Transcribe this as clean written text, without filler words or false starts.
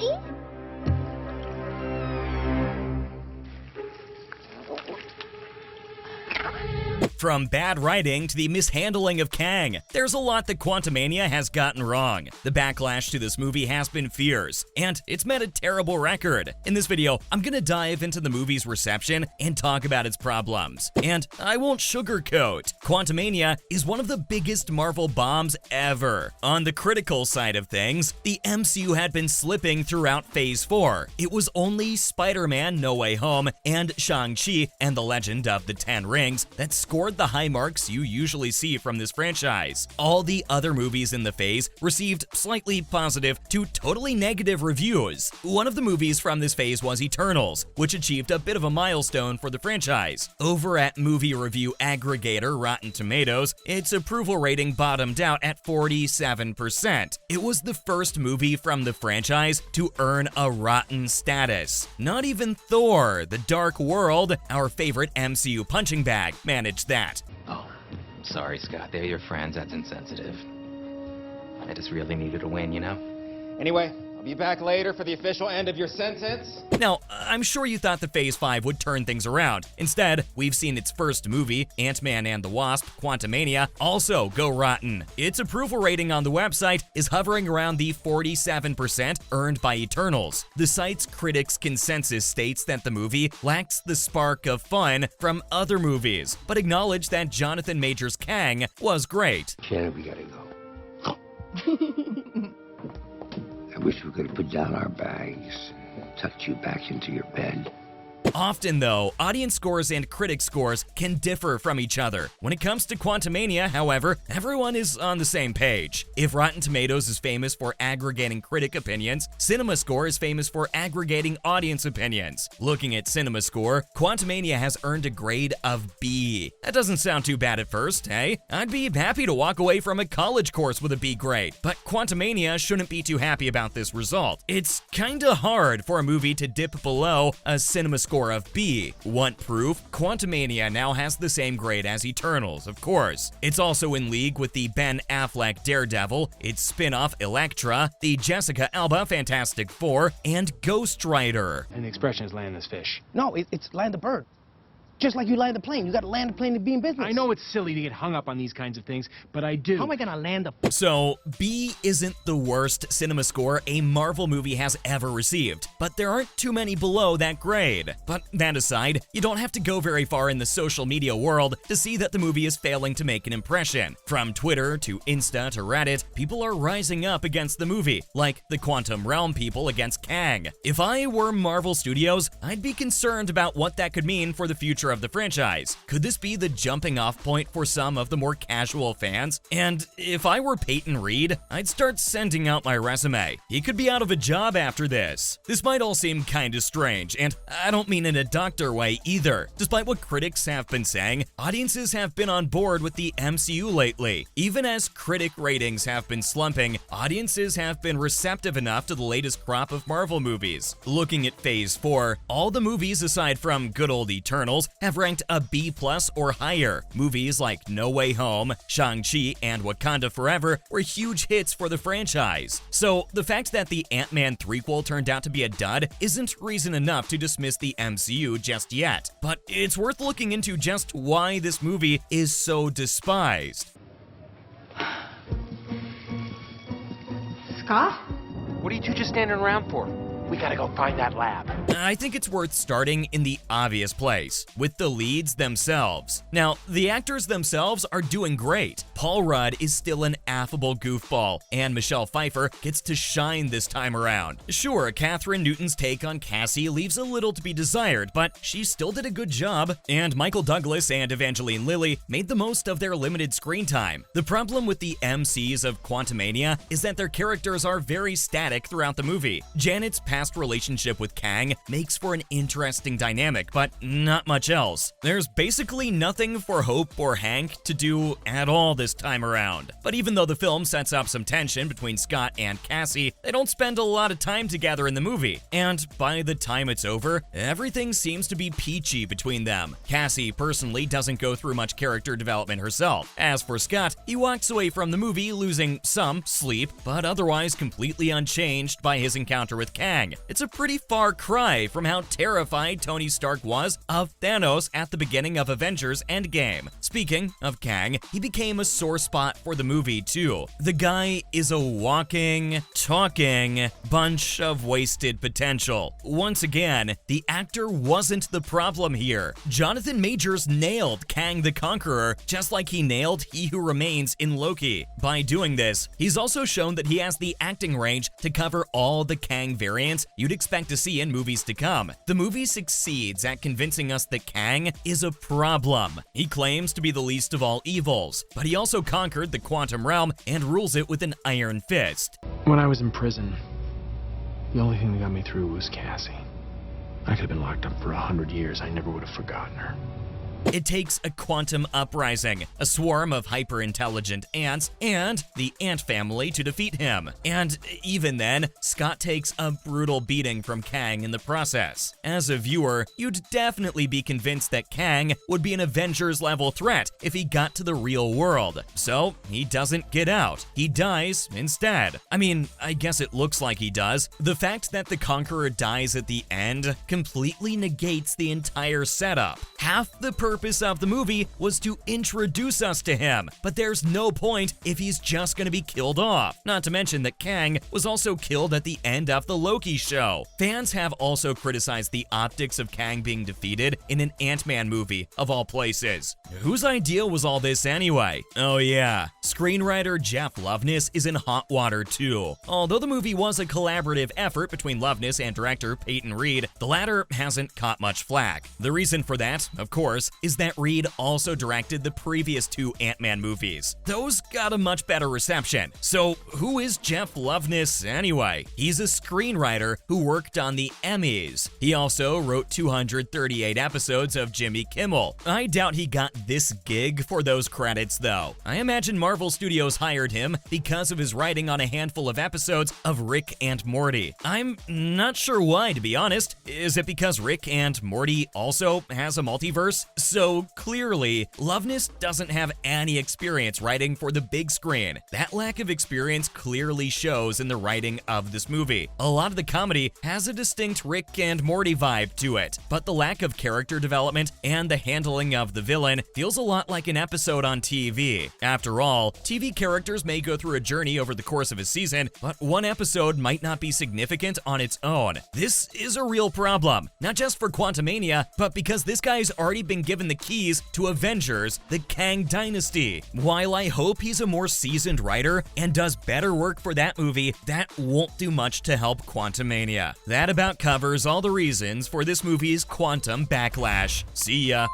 Daddy? From bad writing to the mishandling of Kang, there's a lot that Quantumania has gotten wrong. The backlash to this movie has been fierce, and it's met a terrible record. In this video, I'm gonna dive into the movie's reception and talk about its problems. And I won't sugarcoat. Quantumania is one of the biggest Marvel bombs ever. On the critical side of things, the MCU had been slipping throughout Phase 4. It was only Spider-Man No Way Home and Shang-Chi and the Legend of the Ten Rings that scored the high marks you usually see from this franchise. All the other movies in the phase received slightly positive to totally negative reviews. One of the movies from this phase was Eternals, which achieved a bit of a milestone for the franchise. Over at movie review aggregator Rotten Tomatoes, its approval rating bottomed out at 47%. It was the first movie from the franchise to earn a rotten status. Not even Thor: The Dark World, our favorite MCU punching bag, managed that. Oh, sorry, Scott. They're your friends. That's insensitive. I just really needed a win, you know? Anyway, I'll be back later for the official end of your sentence. Now, I'm sure you thought the Phase 5 would turn things around. Instead, we've seen its first movie, Ant-Man and the Wasp: Quantumania, also go rotten. Its approval rating on the website is hovering around the 47% earned by Eternals. The site's critics' consensus states that the movie lacks the spark of fun from other movies, but acknowledged that Jonathan Majors' Kang was great. Shannon, we gotta go. I wish we could have put down our bags, tucked you back into your bed. Often, though, audience scores and critic scores can differ from each other. When it comes to Quantumania, however, everyone is on the same page. If Rotten Tomatoes is famous for aggregating critic opinions, CinemaScore is famous for aggregating audience opinions. Looking at CinemaScore, Quantumania has earned a grade of B. That doesn't sound too bad at first, hey? I'd be happy to walk away from a college course with a B grade, but Quantumania shouldn't be too happy about this result. It's kinda hard for a movie to dip below a CinemaScore of B. Want proof? Quantumania now has the same grade as Eternals, of course. It's also in league with the Ben Affleck Daredevil, its spin-off Elektra, the Jessica Alba Fantastic Four, and Ghost Rider. And the expression is land this fish. No, it's land the bird. Just like you land the plane. You gotta land the plane to be in business. I know it's silly to get hung up on these kinds of things, but I do. How am I gonna land a... So, B isn't the worst cinema score a Marvel movie has ever received, but there aren't too many below that grade. But that aside, you don't have to go very far in the social media world to see that the movie is failing to make an impression. From Twitter to Insta to Reddit, people are rising up against the movie, like the Quantum Realm people against Kang. If I were Marvel Studios, I'd be concerned about what that could mean for the future of the franchise. Could this be the jumping off point for some of the more casual fans? And if I were Peyton Reed, I'd start sending out my resume. He could be out of a job after this. This might all seem kinda strange, and I don't mean in a doctor way either. Despite what critics have been saying, audiences have been on board with the MCU lately. Even as critic ratings have been slumping, audiences have been receptive enough to the latest crop of Marvel movies. Looking at Phase 4, all the movies aside from good old Eternals have ranked a B+ or higher. Movies like No Way Home, Shang-Chi, and Wakanda Forever were huge hits for the franchise. So the fact that the Ant-Man threequel turned out to be a dud isn't reason enough to dismiss the MCU just yet. But it's worth looking into just why this movie is so despised. Scott? What are you two just standing around for? We gotta go find that lab. I think it's worth starting in the obvious place, with the leads themselves. Now, the actors themselves are doing great. Paul Rudd is still an affable goofball, and Michelle Pfeiffer gets to shine this time around. Sure, Catherine Newton's take on Cassie leaves a little to be desired, but she still did a good job, and Michael Douglas and Evangeline Lilly made the most of their limited screen time. The problem with the MCs of Quantumania is that their characters are very static throughout the movie. Janet's past relationship with Kang Kang makes for an interesting dynamic, but not much else. There's basically nothing for Hope or Hank to do at all this time around. But even though the film sets up some tension between Scott and Cassie, they don't spend a lot of time together in the movie. And by the time it's over, everything seems to be peachy between them. Cassie personally doesn't go through much character development herself. As for Scott, he walks away from the movie losing some sleep, but otherwise completely unchanged by his encounter with Kang. It's a pretty far cry from how terrified Tony Stark was of Thanos at the beginning of Avengers Endgame. Speaking of Kang, he became a sore spot for the movie too. The guy is a walking, talking bunch of wasted potential. Once again, the actor wasn't the problem here. Jonathan Majors nailed Kang the Conqueror just like he nailed He Who Remains in Loki. By doing this, he's also shown that he has the acting range to cover all the Kang variants you'd expect to see in movies to come. The movie succeeds at convincing us that Kang is a problem. He claims to be the least of all evils, but he also conquered the quantum realm and rules it with an iron fist. When I was in prison, the only thing that got me through was Cassie. I could have been locked up for 100 years. I never would have forgotten her. It takes a quantum uprising, a swarm of hyper-intelligent ants, and the ant family to defeat him. And even then, Scott takes a brutal beating from Kang in the process. As a viewer, you'd definitely be convinced that Kang would be an Avengers-level threat if he got to the real world. So, he doesn't get out. He dies instead. I mean, I guess it looks like he does. The fact that the Conqueror dies at the end completely negates the entire setup. Half the purpose of the movie was to introduce us to him, but there's no point if he's just gonna be killed off. Not to mention that Kang was also killed at the end of the Loki show. Fans have also criticized the optics of Kang being defeated in an Ant-Man movie, of all places. Whose idea was all this anyway? Oh yeah, screenwriter Jeff Loveness is in hot water too. Although the movie was a collaborative effort between Loveness and director Peyton Reed, the latter hasn't caught much flack. The reason for that, of course, is that Reed also directed the previous two Ant-Man movies. Those got a much better reception. So who is Jeff Loveness anyway? He's a screenwriter who worked on the Emmys. He also wrote 238 episodes of Jimmy Kimmel. I doubt he got this gig for those credits though. I imagine Marvel Studios hired him because of his writing on a handful of episodes of Rick and Morty. I'm not sure why, to be honest. Is it because Rick and Morty also has a multiverse? So clearly, Loveness doesn't have any experience writing for the big screen. That lack of experience clearly shows in the writing of this movie. A lot of the comedy has a distinct Rick and Morty vibe to it, but the lack of character development and the handling of the villain feels a lot like an episode on TV. After all, TV characters may go through a journey over the course of a season, but one episode might not be significant on its own. This is a real problem, not just for Quantumania, but because this guy's already been given the keys to Avengers, the Kang Dynasty. While I hope he's a more seasoned writer and does better work for that movie, that won't do much to help Quantumania. That about covers all the reasons for this movie's quantum backlash. See ya.